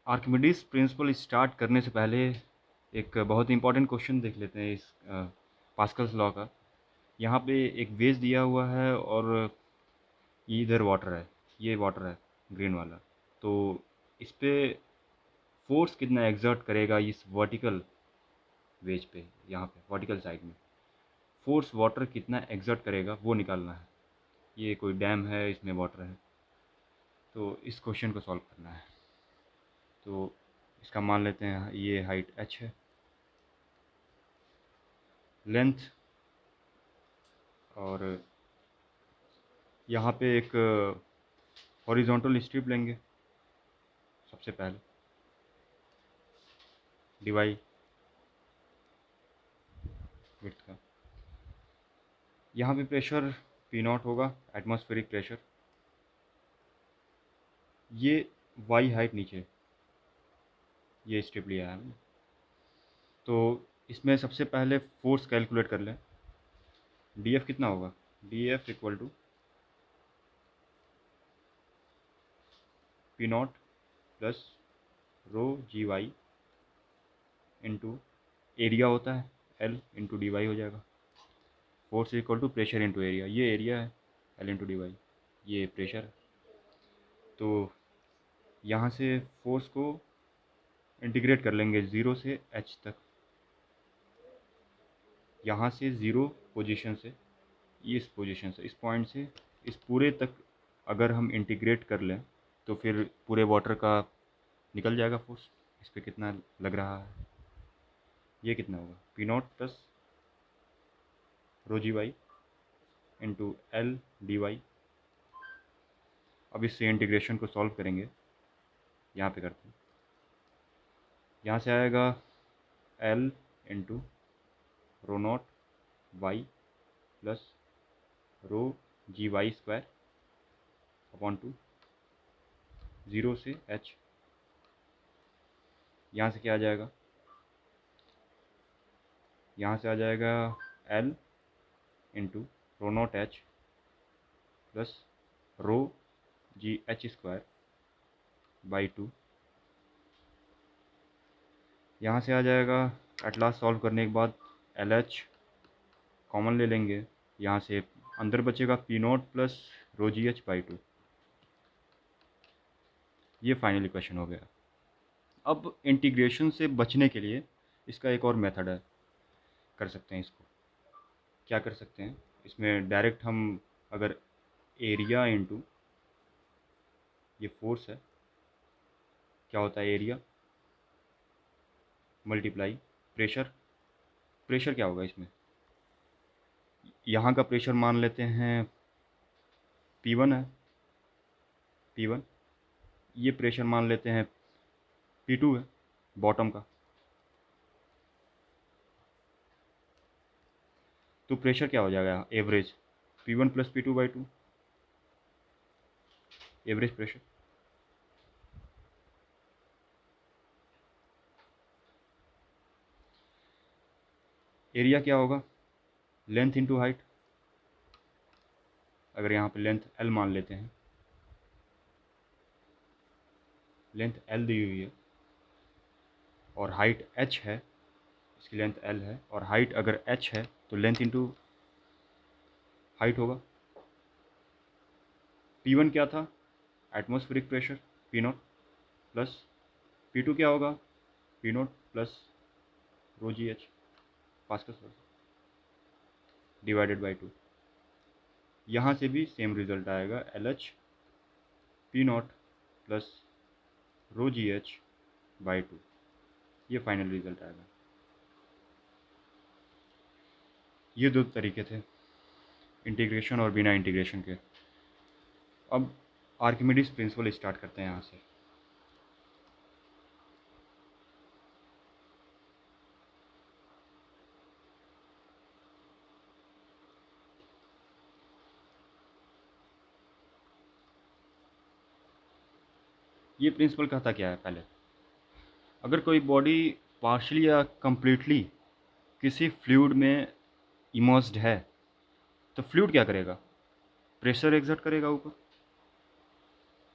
Archimedes principal start करने से पहले एक बहुत इंपॉर्टेंट क्वेश्चन देख लेते हैं इस पास्कल्स लॉ का। यहाँ पे एक वेज दिया हुआ है और ये इधर वाटर है, ये वाटर है ग्रीन वाला। तो इस पे फोर्स कितना एग्जर्ट करेगा इस वर्टिकल वेज पे, यहाँ पे वर्टिकल साइड में फोर्स वाटर कितना एग्जर्ट करेगा वो निकालना है। ये कोई डैम है, इसमें वाटर है, तो इस क्वेश्चन को सॉल्व करना है। तो इसका मान लेते हैं ये हाइट h है, लेंथ, और यहाँ पे एक हॉरिजॉन्टल स्ट्रिप लेंगे सबसे पहले, डिवाई विड्थ का। यहाँ पे प्रेशर P0 होगा, एटमॉस्फेरिक प्रेशर। ये y हाइट नीचे, ये स्ट्रिप लिया है हमने। तो इसमें सबसे पहले फोर्स कैलकुलेट कर लें। dF कितना होगा? dF equal to P0 plus rho GY into area होता है L इंटू डी वाई हो जाएगा। Force equal to pressure into area, ये एरिया है, L इंटू डी वाई, ये प्रेशर है। तो यहाँ से फोर्स को इंटीग्रेट कर लेंगे 0 से h तक। यहाँ से 0 पोजीशन से, इस पोजीशन से, इस पॉइंट से इस पूरे तक अगर हम इंटीग्रेट कर लें तो फिर पूरे वाटर का निकल जाएगा फोर्स। इस पर कितना लग रहा है, ये कितना होगा? P0 प्लस रो जी y into L d y. अब इससे इंटीग्रेशन को सॉल्व करेंगे, यहाँ पे करते हैं। यहाँ से आएगा L into rho naught Y plus rho जी वाई स्क्वायर अपॉन टू 0 से h। यहाँ से क्या आ जाएगा? यहाँ से आ जाएगा L into rho not h plus rho ji H square by 2। यहाँ से आ जाएगा, एट लास्ट सॉल्व करने के बाद LH कॉमन ले लेंगे, यहाँ से अंदर बचेगा P0 plus rho ji H by 2। ये फाइनल इक्वेशन हो गया। अब इंटीग्रेशन से बचने के लिए इसका एक और मेथड है, कर सकते हैं इसको। क्या कर सकते हैं इसमें? डायरेक्ट हम अगर एरिया इंटू ये फोर्स है, क्या होता है एरिया मल्टीप्लाई प्रेशर। प्रेशर क्या होगा इसमें? यहाँ का प्रेशर मान लेते हैं P1 है, P1। ये प्रेशर मान लेते हैं P2 है, बॉटम का। तो प्रेशर क्या हो जाएगा? Average P1 plus P2 by 2, average pressure. Area क्या होगा? Length into height. अगर यहाँ पे लेंथ L मान लेते हैं, लेंथ L दी हुई है और हाइट h है, इसकी लेंथ L है और हाइट अगर h है तो लेंथ इंटू हाइट होगा। P1 क्या था? Atmospheric pressure P0 plus P2 क्या होगा? P0 plus rho ji H pascal divided by 2। यहाँ से भी सेम रिजल्ट आएगा, LH P0 plus rho ji H by 2। ये फाइनल रिजल्ट आएगा। ये दो तरीके थे, इंटीग्रेशन और बिना इंटीग्रेशन के। अब आर्किमिडीज प्रिंसिपल स्टार्ट करते हैं यहाँ से। ये प्रिंसिपल कहता क्या है? पहले अगर कोई बॉडी पार्शली या कंप्लीटली किसी फ्लूइड में इमर्स्ड है तो फ्लूइड क्या करेगा? प्रेशर एक्सर्ट करेगा ऊपर।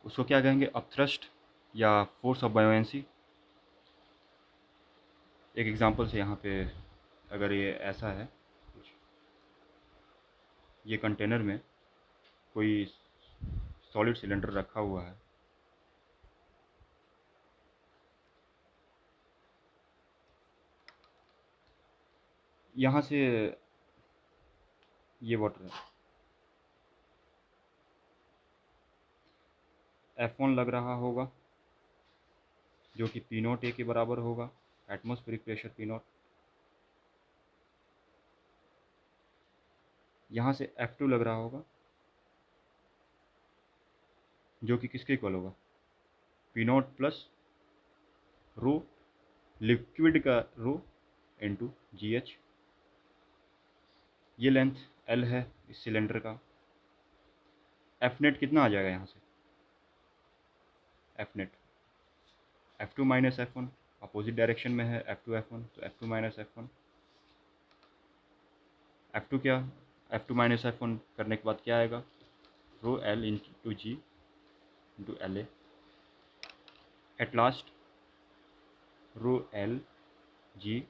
उसको क्या कहेंगे? अपथ्रस्ट। या फोर्स ऑफ बायोएंसी। एक एग्जांपल से यहाँ पे अगर ये ऐसा है कुछ, ये कंटेनर में कोई सॉलिड सिलेंडर रखा हुआ है, यहाँ से ये वाटर है, F1 लग रहा होगा जो कि P0 A के बराबर होगा, एटमॉस्फेरिक प्रेशर P0। यहाँ से F2 लग रहा होगा जो कि किसके इक्वल होगा, P0 प्लस रो, लिक्विड का रो इंटू GH। ये लेंथ L है इस सिलेंडर का। F नेट कितना आ जाएगा यहाँ से, F net F2 minus F1, opposite direction में है F2 F1, तो F2 माइनस F1। F2 क्या, F2 माइनस F1 करने के बाद क्या आएगा, rho L into G into LA। At last rho L G,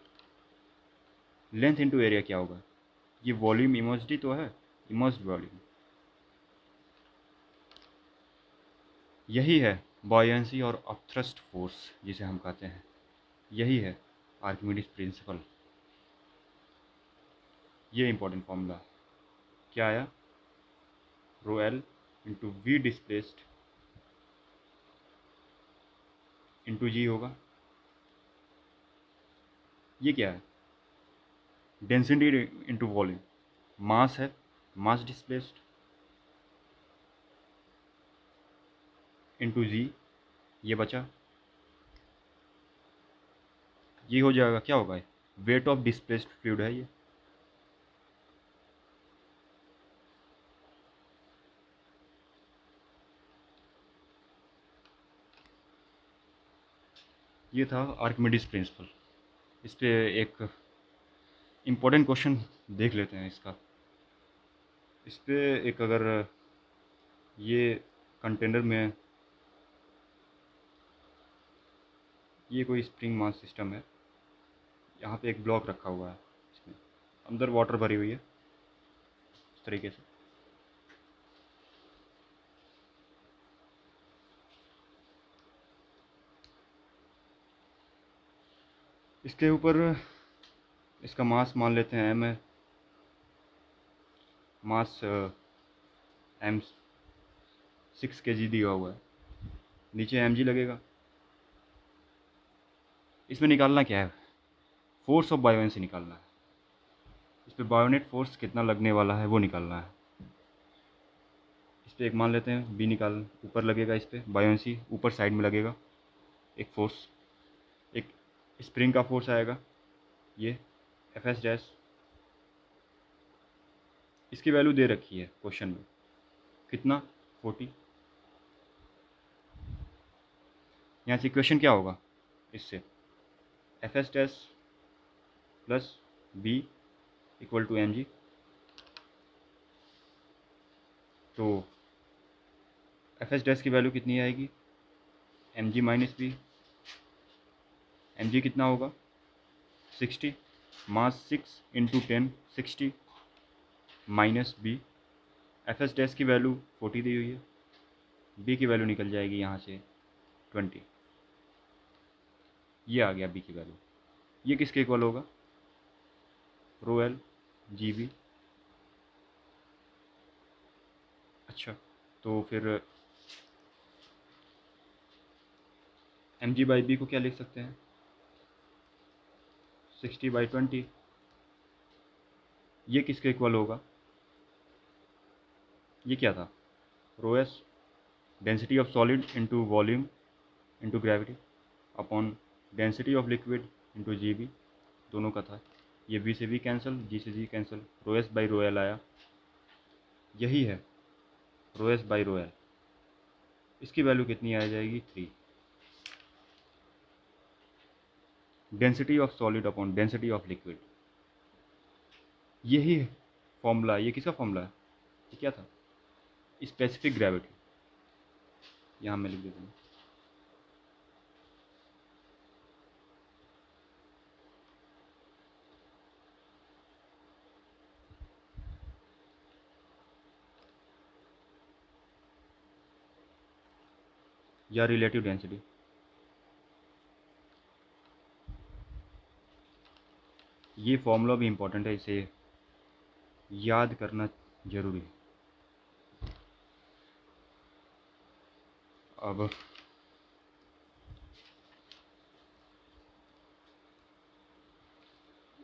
length into area क्या होगा, ये वॉल्यूम इमर्स्ड ही तो है, इमर्स्ड वॉल्यूम। यही है बॉयंसी और अपथ्रस्ट फोर्स जिसे हम कहते हैं, यही है आर्किमिडीज प्रिंसिपल। ये इंपॉर्टेंट फॉर्मूला क्या आया, rho l into v displaced into g होगा। ये क्या है, डेंसिटी इंटू वॉल्यूम, मास है, मास डिस्प्लेस्ड इंटू जी, ये बचा, ये हो जाएगा, क्या होगा, वेट ऑफ डिस्प्लेस्ड फ्लूइड है ये था आर्किमिडीज प्रिंसिपल। इस पे एक इम्पोर्टेंट क्वेश्चन देख लेते हैं इसका। इस पे एक, अगर ये कंटेनर में ये कोई स्प्रिंग मास सिस्टम है, यहाँ पे एक ब्लॉक रखा हुआ है, इसमें अंदर वाटर भरी हुई है इस तरीके से। इसके ऊपर इसका मास मान लेते हैं m है, मास M6 kg दिया हुआ है, नीचे mg लगेगा। इसमें निकालना क्या है, फोर्स ऑफ बायोएंसी निकालना है। इस पर बायोनेट फोर्स कितना लगने वाला है वो निकालना है। इस पर एक मान लेते हैं b निकाल, ऊपर लगेगा, इस पर बायोएंसी ऊपर साइड में लगेगा, एक फोर्स, एक स्प्रिंग का फोर्स आएगा, ये Fs डैश, इसकी वैल्यू दे रखी है क्वेश्चन में, कितना, 40। यहाँ से इक्वेशन क्या होगा, इससे Fs dash plus b equal to mg। तो Fs डैश की वैल्यू कितनी आएगी, mg माइनस बी, mg कितना होगा 60, mass 6 into 10 60 minus B, Fs dash की वैल्यू 40 दी हुई है, b की वैल्यू निकल जाएगी यहाँ से 20। ये आ गया b की वैल्यू। ये किसके इक्वल होगा, रो एल जी बी। अच्छा, तो फिर एम जी बाई बी को क्या लिख सकते हैं, 60/20। ये किसके इक्वल होगा, ये क्या था, rho s, density of solid into volume into gravity upon density of liquid into g b, दोनों का था। ये बी से बी कैंसिल, जी से g cancel, rho s by rho l आया। यही है rho s by rho l. इसकी वैल्यू कितनी आ जाएगी, 3। Density of solid upon density of liquid, यही फॉर्मूला, ये किसका फॉर्मूला है, ये क्या था, स्पेसिफिक ग्रेविटी। यहाँ मैं लिख देता हूँ या रिलेटिव डेंसिटी। ये फॉर्मूला भी इम्पोर्टेंट है, इसे याद करना ज़रूरी है। अब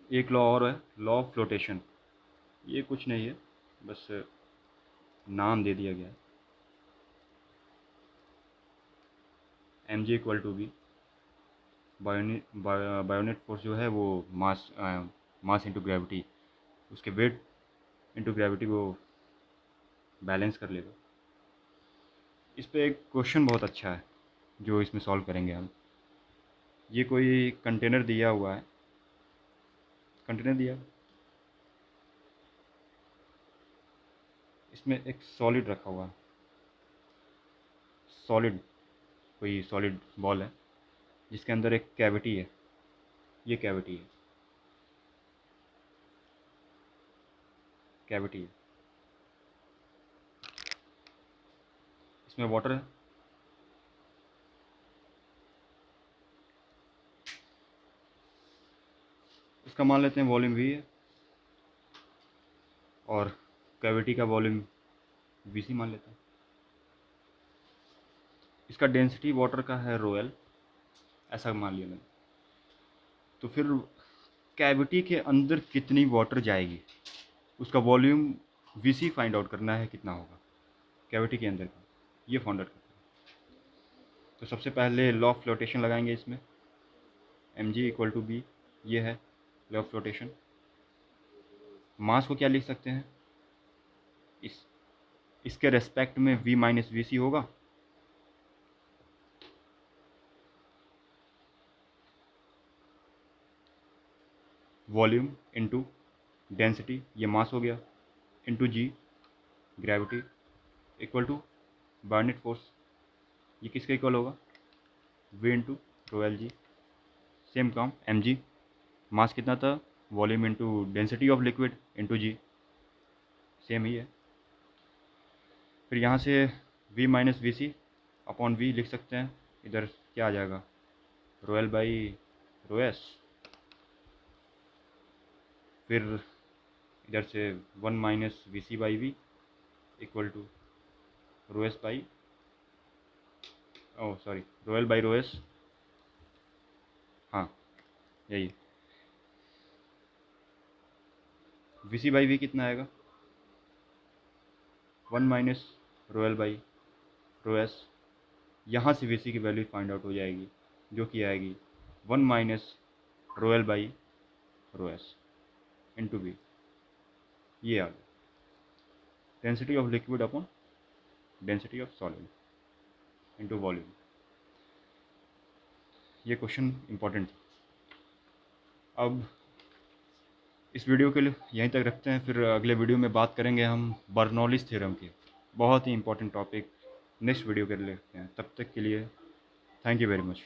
एक लॉ और है, लॉ ऑफ फ्लोटेशन। ये कुछ नहीं है, बस नाम दे दिया गया है। mg equal to B, buoyant force जो है वो मास इंटू ग्रेविटी, उसके वेट इंटू ग्रेविटी वो बैलेंस कर लेगा। इस पे एक क्वेश्चन बहुत अच्छा है जो इसमें सॉल्व करेंगे हम। ये कोई कंटेनर दिया हुआ है, कंटेनर दिया, इसमें एक सॉलिड रखा हुआ है, सॉलिड, कोई सॉलिड बॉल है जिसके अंदर एक कैविटी है, ये कैविटी है, कैविटी है, इसमें वाटर है, इसका मान लेते हैं वॉल्यूम वी है और कैविटी का वॉल्यूम वी सी मान लेते हैं। इसका डेंसिटी वाटर का है रोएल, ऐसा मान लिया मैंने। तो फिर कैविटी के अंदर कितनी वाटर जाएगी, उसका volume we C find out करना है कितना होगा कैविटी के अंदर का, ये फाइंड आउट करना है। तो सबसे पहले लॉ ऑफ फ्लोटेशन लगाएंगे इसमें, M G equal to B, ये है लॉ ऑफ फ्लोटेशन। मास को क्या लिख सकते हैं, इसके रेस्पेक्ट में v माइनस वी सी होगा, वॉल्यूम इनटू डेंसिटी, ये मास हो गया, into g gravity, equal to buoyant force, ये किसके इक्वल होगा, v into rho l g. Same काम एम जी, मास कितना था, volume into density of liquid into g, same ही है। फिर यहाँ से v minus v c upon v लिख सकते हैं, इधर क्या आ जाएगा, rho L by rho s. फिर इधर से 1 minus v C by v equal to row s by, oh sorry, rho L by rho S, हाँ यही, वी सी बाई वी कितना आएगा, 1 minus rho L by rho S. यहाँ से we सी की वैल्यू फाइंड आउट हो जाएगी, जो कि आएगी 1 minus rho L by rho S into B, ये आ गया density of liquid upon density of solid into volume. ये क्वेश्चन इंपॉर्टेंट था। अब इस वीडियो के लिए यहीं तक रखते हैं, फिर अगले वीडियो में बात करेंगे हम बर्नौलीज थ्योरम की, बहुत ही इंपॉर्टेंट टॉपिक, नेक्स्ट वीडियो कर लेते हैं। तब तक के लिए थैंक यू वेरी मच।